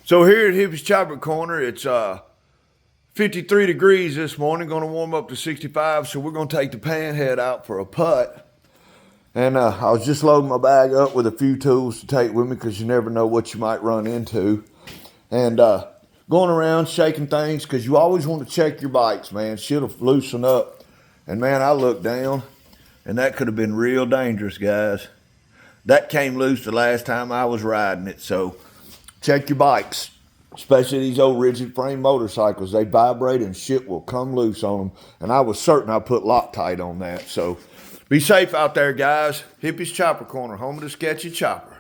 So here at Hippie's Chopper Corner, it's 53 degrees this morning, going to warm up to 65, so we're going to take the panhead out for a putt. And I was just loading my bag up with a few tools to take with me because you never know what you might run into. And going around shaking things because you always want to check your bikes, man. Should have loosened up. And man, I looked down and that could have been real dangerous, guys. That came loose the last time I was riding it, so check your bikes, especially these old rigid frame motorcycles. They vibrate and shit will come loose on them. And I was certain I put Loctite on that. So be safe out there, guys. Hippie's Chopper Corner, home of the sketchy chopper.